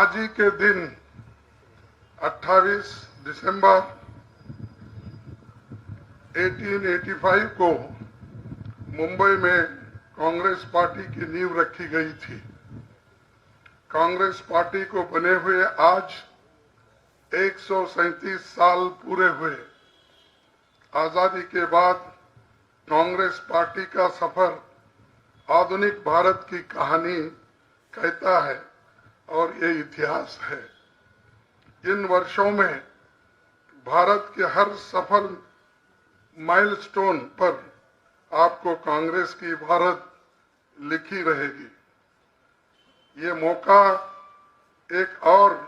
आज ही के दिन 28 दिसंबर 1885 को मुंबई में कांग्रेस पार्टी की नींव रखी गई थी। कांग्रेस पार्टी को बने हुए आज 137 साल पूरे हुए। आजादी के बाद कांग्रेस पार्टी का सफर आधुनिक भारत की कहानी कहता है और ये इतिहास है। इन वर्षों में भारत के हर सफल माइलस्टोन पर आपको कांग्रेस की इबारत लिखी रहेगी। ये मौका एक और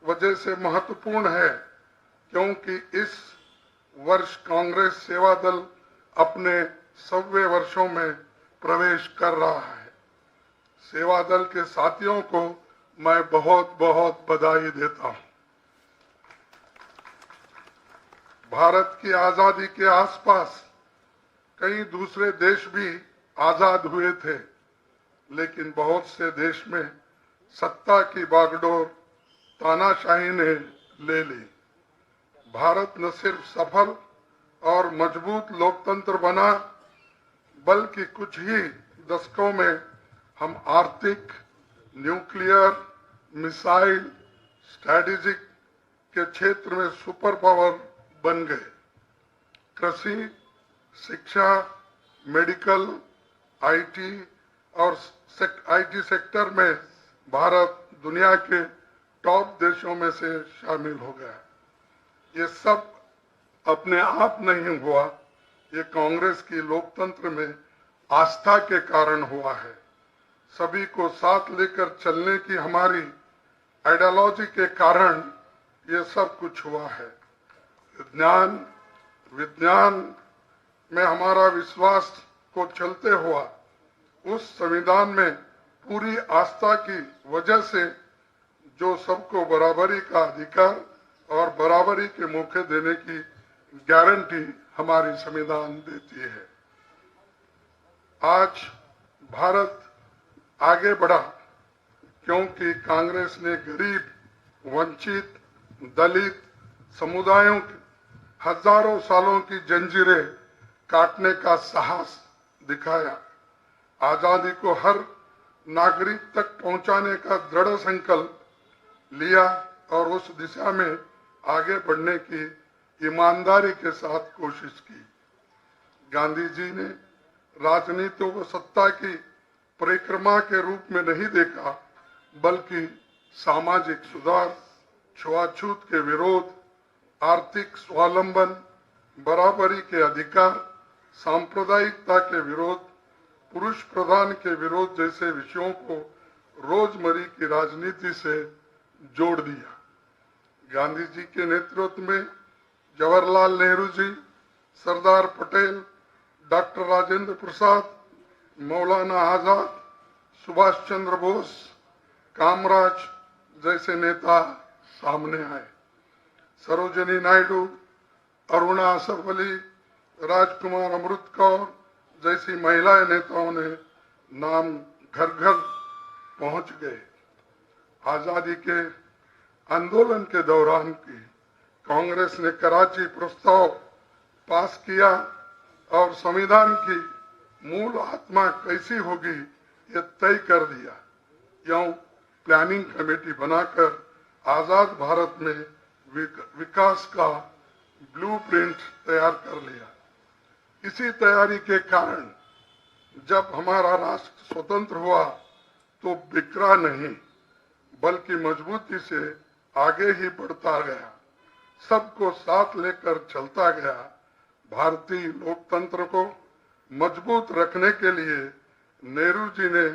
वजह से महत्वपूर्ण है क्योंकि इस वर्ष कांग्रेस सेवा दल अपने 100वें वर्षों में प्रवेश कर रहा है। सेवा दल के साथियों को मैं बहुत बहुत बधाई देता हूं। भारत की आजादी के आसपास कई दूसरे देश भी आजाद हुए थे, लेकिन बहुत से देश में सत्ता की बागडोर तानाशाही ने ले ली। भारत न सिर्फ सफल और मजबूत लोकतंत्र बना, बल्कि कुछ ही दशकों में हम आर्थिक, न्यूक्लियर, मिसाइल, स्ट्रैटेजिक के क्षेत्र में सुपर पावर बन गए। कृषि, शिक्षा, मेडिकल, आईटी और आईटी सेक्टर में भारत दुनिया के टॉप देशों में से शामिल हो गया। ये सब अपने आप नहीं हुआ, ये कांग्रेस की लोकतंत्र में आस्था के कारण हुआ है। सभी को साथ लेकर चलने की हमारी आइडियोलॉजी के कारण ये सब कुछ हुआ है। विज्ञान में हमारा विश्वास को चलते हुआ उस संविधान में पूरी आस्था की वजह से जो सबको बराबरी का अधिकार और बराबरी के मौके देने की गारंटी हमारी संविधान देती है। आज भारत आगे बढ़ा क्योंकि कांग्रेस ने गरीब, वंचित, दलित समुदायों की हजारों सालों की जंजीरें काटने का साहस दिखाया। आजादी को हर नागरिक तक पहुंचाने का दृढ़ संकल्प लिया और उस दिशा में आगे बढ़ने की ईमानदारी के साथ कोशिश की। गांधी जी ने राजनीति को सत्ता की परिक्रमा के रूप में नहीं देखा, बल्कि सामाजिक सुधार, छुआछूत के विरोध, आर्थिक स्वावलंबन, बराबरी के अधिकार, सांप्रदायिकता के विरोध, पुरुष प्रधान के विरोध जैसे विषयों को रोजमर्रा की राजनीति से जोड़ दिया। गांधी जी के नेतृत्व में जवाहरलाल नेहरू जी, सरदार पटेल, डॉक्टर राजेंद्र प्रसाद, मौलाना आजाद, सुभाष चंद्र बोस, कामराज जैसे नेता सामने आए। सरोजिनी नायडू, अरुणा असफ अली, राजकुमार अमृत कौर जैसी महिला नेताओं ने नाम घर घर पहुंच गए। आजादी के आंदोलन के दौरान की कांग्रेस ने कराची प्रस्ताव पास किया और संविधान की मूल आत्मा कैसी होगी ये तय कर दिया। यूं प्लानिंग कमेटी बनाकर आजाद भारत में विकास का ब्लूप्रिंट तैयार कर लिया। इसी तैयारी के कारण जब हमारा राष्ट्र स्वतंत्र हुआ तो बिखरा नहीं, बल्कि मजबूती से आगे ही बढ़ता गया, सबको साथ लेकर चलता गया। भारतीय लोकतंत्र को मजबूत रखने के लिए नेहरू जी ने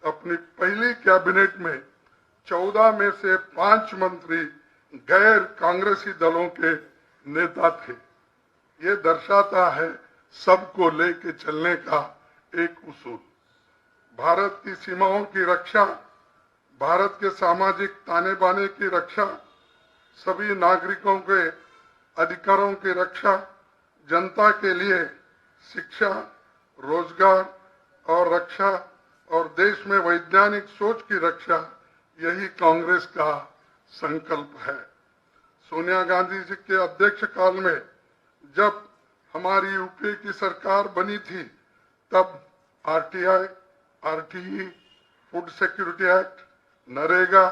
अपनी पहली कैबिनेट में 14 में से 5 मंत्री गैर कांग्रेसी दलों के नेता थे। ये दर्शाता है सबको लेके चलने का एक उसूल। भारत की सीमाओं की रक्षा, भारत के सामाजिक ताने बाने की रक्षा, सभी नागरिकों के अधिकारों की रक्षा, जनता के लिए शिक्षा, रोजगार और रक्षा और देश में वैज्ञानिक सोच की रक्षा, यही कांग्रेस का संकल्प है। सोनिया गांधी जी के अध्यक्ष काल में जब हमारी यूपीए की सरकार बनी थी, तब RTI, RTE, food security act, NREGA,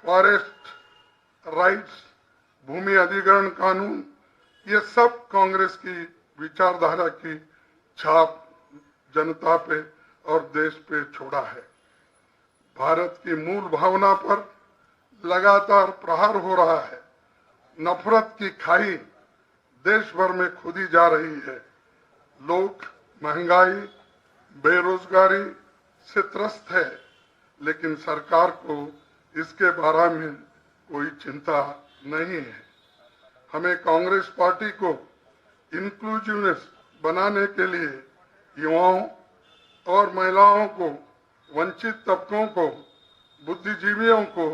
forest rights, भूमि अधिग्रहण कानून, ये सब कांग्रेस की विचारधारा की छाप जनता पे और देश पे छोड़ा है। भारत की मूल भावना पर लगातार प्रहार हो रहा है। नफरत की खाई देश भर में खोदी जा रही है। लोग महंगाई, बेरोजगारी से त्रस्त है, लेकिन सरकार को इसके बारे में कोई चिंता नहीं है। हमें कांग्रेस पार्टी को इंक्लूसिवनेस बनाने के लिए युवाओं और महिलाओं को, वंचित तबकों को, बुद्धिजीवियों को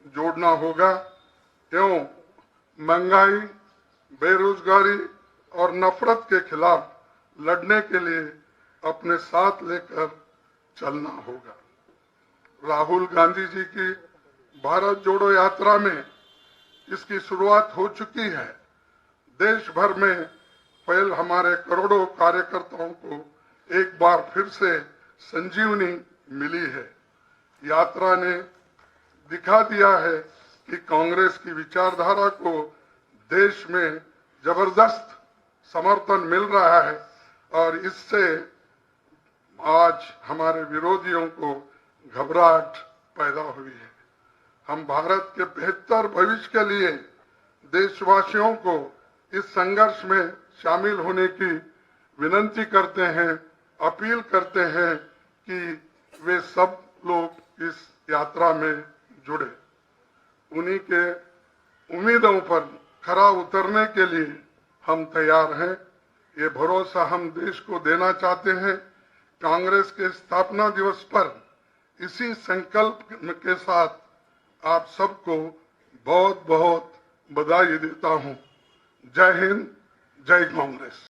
जोड़ना होगा एवं महंगाई, बेरोजगारी और नफरत के खिलाफ लड़ने के लिए अपने साथ लेकर चलना होगा। राहुल गांधी जी की भारत जोड़ो यात्रा में इसकी शुरुआत हो चुकी है। देश भर में फैल हमारे करोड़ों कार्यकर्ताओं को एक बार फिर से संजीवनी मिली है। यात्रा ने दिखा दिया है कि कांग्रेस की विचारधारा को देश में जबरदस्त समर्थन मिल रहा है और इससे आज हमारे विरोधियों को घबराहट पैदा हुई है। हम भारत के बेहतर भविष्य के लिए देशवासियों को इस संघर्ष में शामिल होने की विनती करते हैं, अपील करते हैं कि वे सब लोग इस यात्रा में जुड़े। उन्हीं के उम्मीदों पर खरा उतरने के लिए हम तैयार हैं। ये भरोसा हम देश को देना चाहते हैं। कांग्रेस के स्थापना दिवस पर इसी संकल्प के साथ आप सबको बहुत बहुत बधाई देता हूं। जय हिंद, जय कांग्रेस।